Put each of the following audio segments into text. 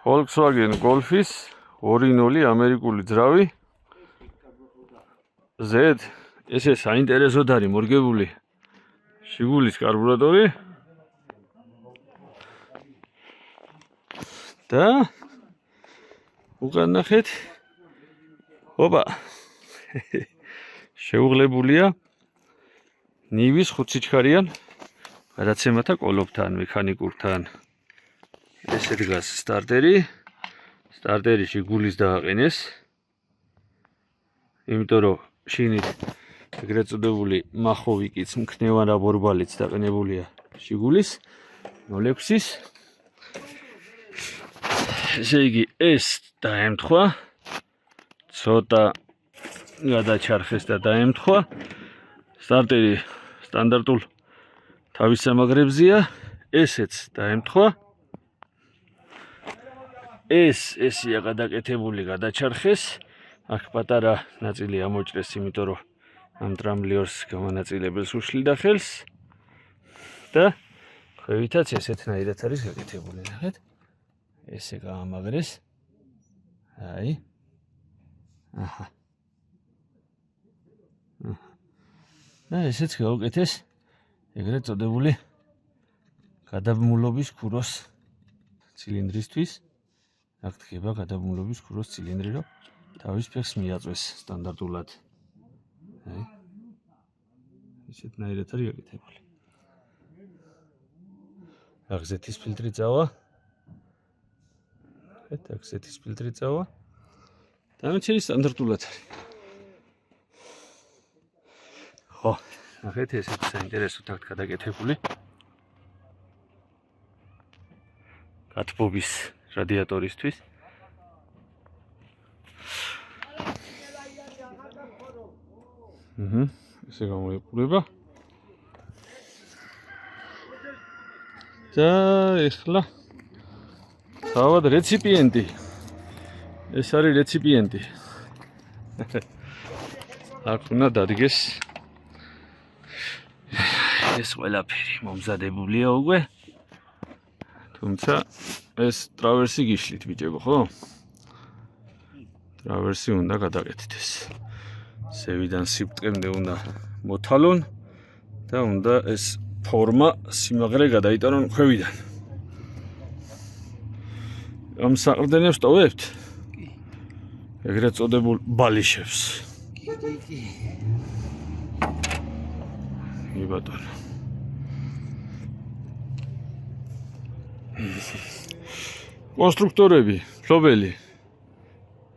Volkswagen Golf-ის 2.0 ამერიკული ძრავი. Z ესე საინტერესოდ არის მორგებული შიგულის კარბურატორი. და უკან ნახეთ. ოპა. შეუღლებულია ნივის 5 სიჩქარიან გადაცემათა კოლოფთან, მექანიკურთან. ესე დგას სტარტერი. სტარტერიში გულის დააყენეს. იმიტომ რომ შინით ეგრეთ წოდებული მახოვიკიც მქნევან რაბორბალიც დაყენებულია შიგულის 0.6-ის. ესე იგი ეს დაემთხვა. ცოტა გადაჩარხეს და დაემთხვა. სტარტერი სტანდარტულ თავის სამაგრებზეა. ესეც დაემთხვა. ესია გადაკეთებული, გადაჩარხეს. აქ პატარა ნაწილი ამოჭრეს, იმიტომ რომ ამ ტრამბლიორს გამონაწილებელს უშლიდა ხელს. და ხევითაც ესეთნაირად არის გაკეთებული, ნახეთ. ესე გაამაგრეს. აი. აჰა. და ესეც გაუკეთეს ეგრეთ წოდებული გადაბმულობის ქუროს ცილინდრისთვის. აქ დგება გადაბმულობის ქუროს ცილინდრი, რომ თავის ფეხს მიაწვეს სტანდარტულად. აი. ესეთნაირად არის გაკეთებული. აქ ზეთის ფილტრი წავა. აქ ზეთის ფილტრი წავა. დამჭერი სტანდარტულად არის. ხო, ნახეთ, ესეც საინტერესო თქმა გადაკეთებული. კათბობის რადიატორისთვის. ესე გამოიყურება. და ეხლა თავად რეციპიენტი. ეს არის რეციპიენტი. აქ უნდა დადგეს ეს ყველაფერი მომზადებულია უკვე. თუმცა ეს ტრავერსი გიშლით ბიჭებო, ხო? ტრავერსი უნდა გადაკეთდეს. ზევიდან სიბრტყემდე უნდა მოთალონ და უნდა ეს ფორმა სიმაღლე გადაიტანონ ქვევიდან. ამ საყრდენებს ტოვებთ? ეგრეთ წოდებულ ბალიშებს. კი ბატონო. კონსტრუქტორები, ფლობელი.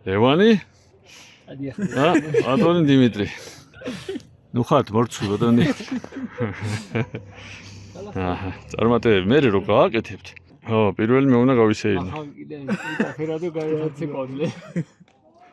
ლევანი? ატონი დიმიტრი. ნუ ხართ მორცვი ბატონი. აჰა, წარმატებები. მე რო გავაკეთებთ. ხო, პირველი მე უნდა გავისეირნო. ახლა კიდე საფერადო გაიაცე კოდლე.